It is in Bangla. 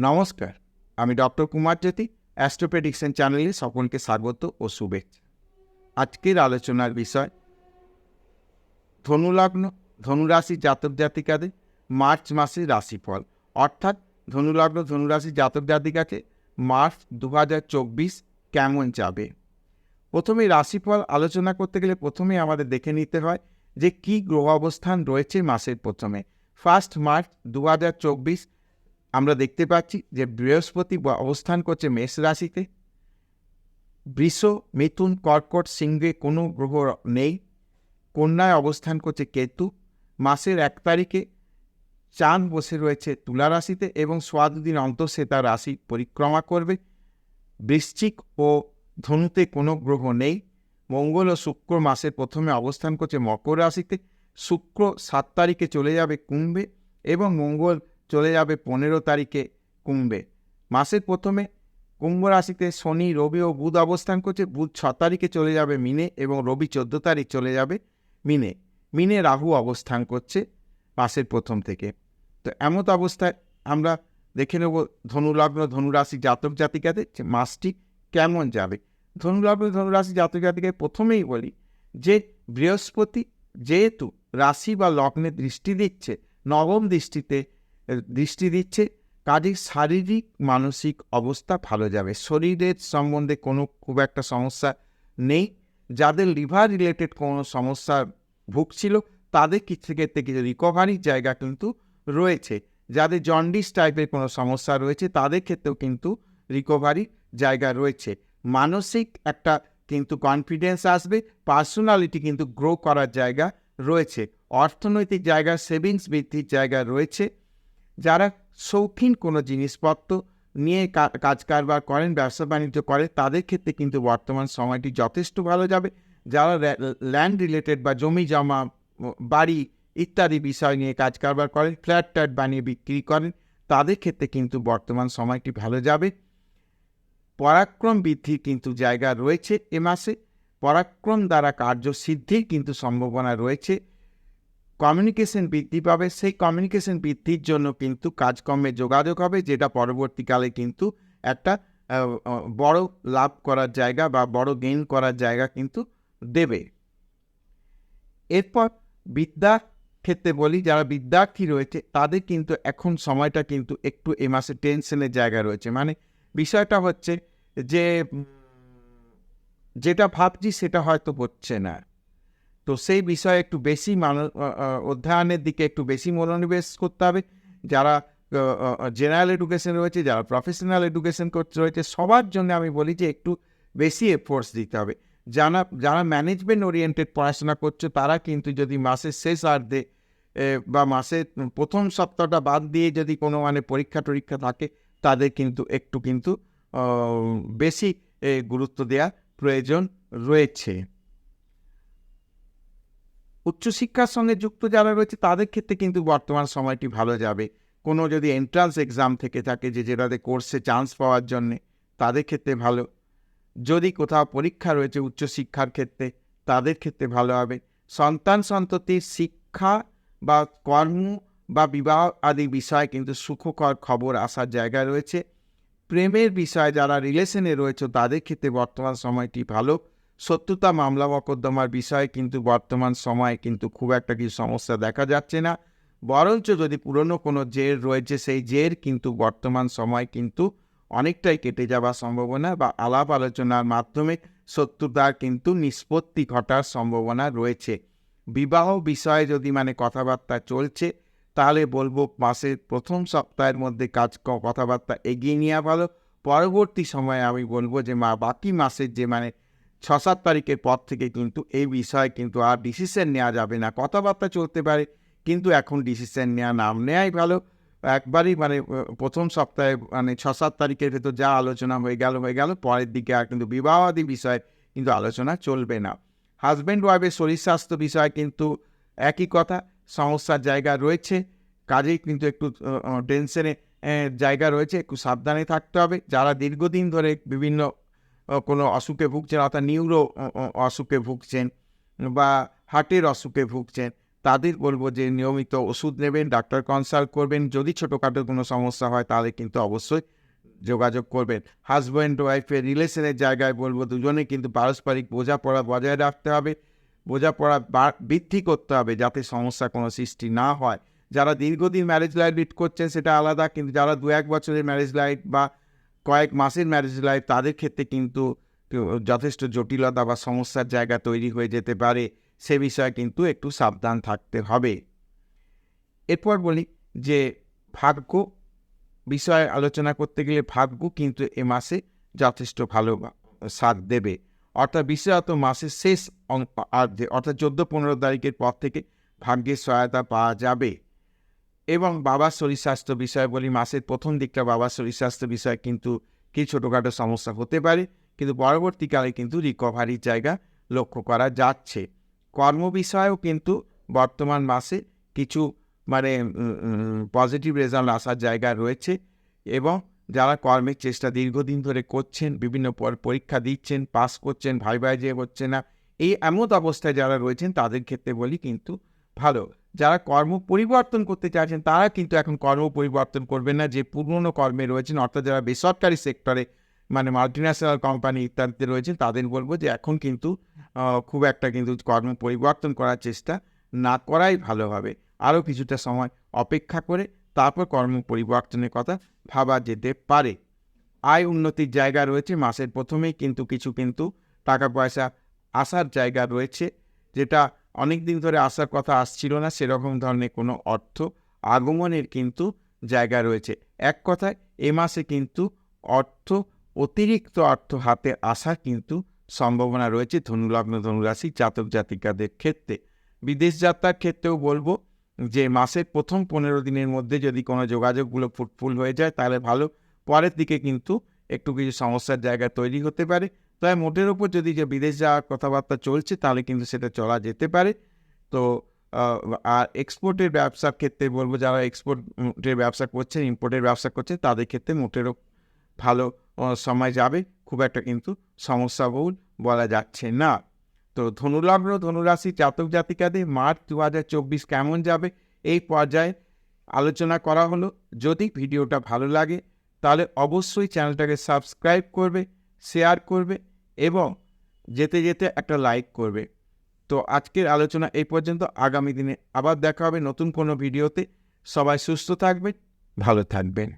নমস্কার, আমি ডক্টর কুমার জ্যোতি, অ্যাস্ট্রো প্রেডিকশন চ্যানেলে সকলকে স্বাগত ও শুভেচ্ছা। আজকের আলোচনার বিষয় ধনুলগ্ন, ধনুরাশি জাতক জাতিকাদের মার্চ মাসের রাশিফল, অর্থাৎ ধনুলগ্ন ধনুরাশি জাতক জাতিকাকে মার্চ 2024 কেমন যাবে। প্রথমে রাশিফল আলোচনা করতে গেলে প্রথমেই আমাদের দেখে নিতে হয় যে কি গ্রহ অবস্থান রয়েছে মাসের প্রথমে। 1 মার্চ 2024 আমরা দেখতে পাচ্ছি যে বৃহস্পতি অবস্থান করছে মেষ রাশিতে। বৃষ, মিথুন, কর্কট, সিংহে কোনো গ্রহ নেই। কন্যায় অবস্থান করছে কেতু। মাসের 1 তারিখে চাঁদ বসে রয়েছে তুলা রাশিতে এবং সোয়া দুদিন অন্তর সে তার রাশি পরিক্রমা করবে। বৃশ্চিক ও ধনুতে কোনো গ্রহ নেই। মঙ্গল ও শুক্র মাসের প্রথমে অবস্থান করছে মকর রাশিতে। শুক্র 7 তারিখে চলে যাবে কুম্ভে এবং মঙ্গল চলে যাবে 15 তারিখে কুম্ভে। মাসের প্রথমে কুম্ভ রাশিতে শনি, রবি ও বুধ অবস্থান করছে। বুধ 6 তারিখে চলে যাবে মিনে এবং রবি 14 তারিখ চলে যাবে মিনে। মিনে রাহু অবস্থান করছে মাসের প্রথম থেকে। তো এমত অবস্থায় আমরা দেখে নেব ধনুলগ্ন ধনুরাশি জাতক জাতিকাদের যে মাসটি কেমন যাবে। ধনুলগ্ন ধনুরাশি জাতক জাতিকায় প্রথমেই বলি যে বৃহস্পতি যেহেতু রাশি বা লগ্নে দৃষ্টি দিচ্ছে, নবম দৃষ্টি দিচ্ছে, কাজেই শারীরিক মানসিক অবস্থা ভালো যাবে। শরীরের সম্বন্ধে কোনো খুব একটা সমস্যা নেই। যাদের লিভার রিলেটেড কোনো সমস্যা ভুগছিল তাদের ক্ষেত্রে কিছু রিকভারির জায়গা কিন্তু রয়েছে। যাদের জন্ডিস টাইপের কোনো সমস্যা রয়েছে তাদের ক্ষেত্রেও কিন্তু রিকভারির জায়গা রয়েছে। মানসিক একটা কিন্তু কনফিডেন্স আসবে, পার্সোনালিটি কিন্তু গ্রো করার জায়গা রয়েছে। অর্থনৈতিক জায়গা, সেভিংস বৃদ্ধির জায়গা রয়েছে। যারা শৌখিন কোনো জিনিসপত্র নিয়ে কাজ কারবার করেন, ব্যবসা বাণিজ্য করে, তাদের ক্ষেত্রে কিন্তু বর্তমান সময়টি যথেষ্ট ভালো যাবে। যারা ল্যান্ড রিলেটেড বা জমি জমা, বাড়ি ইত্যাদি বিষয় নিয়ে কাজ কারবার করেন, ফ্ল্যাট ট্যাট বানিয়ে বিক্রি করেন, তাদের ক্ষেত্রে কিন্তু বর্তমান সময়টি ভালো যাবে। পরাক্রম বৃদ্ধির কিন্তু জায়গা রয়েছে এ মাসে। পরাক্রম দ্বারা কার্যসিদ্ধির কিন্তু সম্ভাবনা রয়েছে। কমিউনিকেশন বৃদ্ধি পাবে, সেই কমিউনিকেশন বৃদ্ধির জন্য কিন্তু কাজকর্মে যোগাযোগ হবে, যেটা পরবর্তীকালে কিন্তু একটা বড় লাভ করার জায়গা বা বড় গেইন করার জায়গা কিন্তু দেবে। এরপর বিদ্যার ক্ষেত্রে বলি, যারা বিদ্যার্থী রয়েছে তাদের কিন্তু এখন সময়টা কিন্তু একটু এ মাসে টেনশনের জায়গা রয়েছে। মানে বিষয়টা হচ্ছে যে যেটা ভাবছি সেটা হয়তো হচ্ছে না, তো সেই বিষয়ে একটু বেশি অধ্যয়নের দিকে একটু বেশি মনোনিবেশ করতে হবে। যারা জেনারেল এডুকেশন রয়েছে, যারা প্রফেশনাল এডুকেশন রয়েছে, সবার জন্য আমি বলি যে একটু বেশি এফোর্টস দিতে হবে। যারা ম্যানেজমেন্ট ওরিয়েন্টেড পড়াশোনা করছে তারা কিন্তু যদি মাসের শেষার্ধে বা মাসের প্রথম সপ্তাহটা বাদ দিয়ে যদি কোনো পরীক্ষা টরীক্ষা থাকে, তাদের কিন্তু একটু বেশি গুরুত্ব দেওয়া প্রয়োজন রয়েছে। উচ্চশিক্ষার সঙ্গে যুক্ত যারা রয়েছে তাদের ক্ষেত্রে কিন্তু বর্তমান সময়টি ভালো যাবে। কোনো যদি এন্ট্রান্স এক্সাম থেকে থাকে যেটাতে কোর্সে চান্স পাওয়ার জন্যে, তাদের ক্ষেত্রে ভালো। যদি কোথাও পরীক্ষা রয়েছে উচ্চশিক্ষার ক্ষেত্রে, তাদের ক্ষেত্রে ভালো হবে। সন্তান সন্ততির শিক্ষা বা কর্ম বা বিবাহ আদি বিষয়ে কিন্তু সুখকর খবর আসার জায়গা রয়েছে। প্রেমের বিষয়ে যারা রিলেশনে রয়েছে তাদের ক্ষেত্রে বর্তমান সময়টি ভালো। শত্রুতা মামলা মকদ্দমার বিষয়ে কিন্তু বর্তমান সময়ে কিন্তু খুব একটা কিছু সমস্যা দেখা যাচ্ছে না। বরঞ্চ যদি পুরনো কোনো জের রয়েছে সেই জের কিন্তু বর্তমান সময় কিন্তু অনেকটাই কেটে যাওয়ার সম্ভাবনা বা আলাপ আলোচনার মাধ্যমে শত্রুতার কিন্তু নিষ্পত্তি ঘটার সম্ভাবনা রয়েছে। বিবাহ বিষয়ে যদি কথাবার্তা চলছে তাহলে বলবো মাসের প্রথম সপ্তাহের মধ্যে কথাবার্তা এগিয়ে নেওয়া ভালো। পরবর্তী সময়ে আমি বলবো যে বাকি মাসের যে 6-7 তারিখের পর থেকে কিন্তু এই বিষয়ে কিন্তু আর ডিসিশন নেওয়া যাবে না। কথাবার্তা চলতে পারে কিন্তু এখন ডিসিশন নাম নেওয়াই ভালো। একবারই প্রথম সপ্তাহে 6-7 তারিখের ভেতর যা আলোচনা হয়ে গেল, পরের দিকে আর কিন্তু বিবাহাদি বিষয়ে কিন্তু আলোচনা চলবে না। হাজব্যান্ড ওয়াইফের শরীর স্বাস্থ্য বিষয়ে কিন্তু একই কথা, সমস্যার জায়গা রয়েছে, কাজেই কিন্তু একটু টেনশনে জায়গা রয়েছে, একটু সাবধানে থাকতে হবে। যারা দীর্ঘদিন ধরে বিভিন্ন কোনো অসুখে ভুগছেন, অর্থাৎ নিউরো অসুখে ভুগছেন বা হার্টের অসুখে ভুগছেন, তাদের বলবো যে নিয়মিত ওষুধ নেবেন, ডাক্তার কনসাল্ট করবেন। যদি ছোটোখাটো কোনো সমস্যা হয় তাহলে কিন্তু অবশ্যই যোগাযোগ করবেন। হাজব্যান্ড ওয়াইফের রিলেশনের জায়গায় বলবো দুজনে কিন্তু পারস্পরিক বোঝাপড়া বজায় রাখতে হবে, বোঝাপড়া বৃদ্ধি করতে হবে যাতে সমস্যা কোনো সৃষ্টি না হয়। যারা দীর্ঘদিন ম্যারেজ লাইফ লিড করছেন সেটা আলাদা, কিন্তু যারা 2-1 বছরের ম্যারেজ লাইফ বা কয়েক মাসের ম্যারেজ লাইফ তাদের ক্ষেত্রে কিন্তু যথেষ্ট জটিলতা বা সমস্যার জায়গা তৈরি হয়ে যেতে পারে, সে বিষয়ে কিন্তু একটু সাবধান থাকতে হবে। এরপর বলি যে ভাগ্য বিষয়ে আলোচনা করতে গেলে ভাগ্য কিন্তু এ মাসে যথেষ্ট ভালো সাথ দেবে। অর্থাৎ বিশেষত মাসের শেষ অর্ধে অর্থাৎ 14-15 তারিখের পর থেকে ভাগ্যের সহায়তা পাওয়া যাবে। এবং বাবার শরীর স্বাস্থ্য বিষয়ে বলি, মাসের প্রথম দিকটা বাবার শরীর স্বাস্থ্য বিষয়ে কিন্তু কিছু ছোটোখাটো সমস্যা হতে পারে, কিন্তু পরবর্তীকালে কিন্তু রিকভারির জায়গা লক্ষ্য করা যাচ্ছে। কর্ম বিষয়েও কিন্তু বর্তমান মাসে কিছু পজিটিভ রেজাল্ট আসার জায়গা রয়েছে, এবং যারা কর্মের চেষ্টা দীর্ঘদিন ধরে করছেন, বিভিন্ন পরীক্ষা দিচ্ছেন, পাস করছেন, ভাই যে হচ্ছে না, এই এমন অবস্থায় যারা রয়েছেন তাদের ক্ষেত্রে বলি কিন্তু ভালো। যারা কর্ম পরিবর্তন করতে চাইছেন তারা কিন্তু এখন কর্ম পরিবর্তন করবেন না, যে পুরনো কর্মে রয়েছেন, অর্থাৎ যারা বেসরকারি সেক্টরে মাল্টিন্যাশনাল কোম্পানি ইত্যাদিতে রয়েছেন তাদের বলবো যে এখন কিন্তু খুব একটা কিন্তু কর্ম পরিবর্তন করার চেষ্টা না করাই ভালো হবে। আরও কিছুটা সময় অপেক্ষা করে তারপর কর্ম পরিবর্তনের কথা ভাবা যেতে পারে। আয় উন্নতির জায়গা রয়েছে, মাসের প্রথমেই কিন্তু কিছু টাকা পয়সা আসার জায়গা রয়েছে, যেটা অনেক দিন ধরে আসার কথা আসছিল না, সেরকম ধরনের কোনো অর্থ আগমনের কিন্তু জায়গা রয়েছে। এক কথায় এ মাসে কিন্তু অতিরিক্ত অর্থ হাতে আসার কিন্তু সম্ভাবনা রয়েছে ধনুলগ্ন ধনুরাশি জাতক জাতিকাদের ক্ষেত্রে। বিদেশ যাত্রার ক্ষেত্রেও বলবো যে মাসের প্রথম 15 দিনের মধ্যে যদি কোনো যোগাযোগগুলো ফ্রুটফুল হয়ে যায় তাহলে ভালো, পরের দিকে কিন্তু একটু কিছু সমস্যার জায়গা তৈরি হতে পারে। তাই মোটের ওপর যদি যে বিদেশ যাওয়ার কথাবার্তা চলছে তাহলে কিন্তু সেটা চলা যেতে পারে। তো আর এক্সপোর্টের ব্যবসার ক্ষেত্রে বলবো, যারা এক্সপোর্টের ব্যবসা করছেন, ইম্পোর্টের ব্যবসা করছেন, তাদের ক্ষেত্রে মোটেরও ভালো সময় যাবে, খুব একটা কিন্তু সমস্যাবহুল বলা যাচ্ছে না। তো ধনুলগ্ন ধনুরাশি জাতক জাতিকাদের মার্চ 2024 কেমন যাবে এই পর্যায়ে আলোচনা করা হলো। যদি ভিডিওটা ভালো লাগে তাহলে অবশ্যই চ্যানেলটাকে সাবস্ক্রাইব করবে, শেয়ার করবে এবং যেতে যেতে একটা লাইক করবে। তো আজকের আলোচনা এই পর্যন্ত, আগামী দিনে আবার দেখা হবে নতুন কোনো ভিডিওতে। সবাই সুস্থ থাকবেন, ভালো থাকবেন।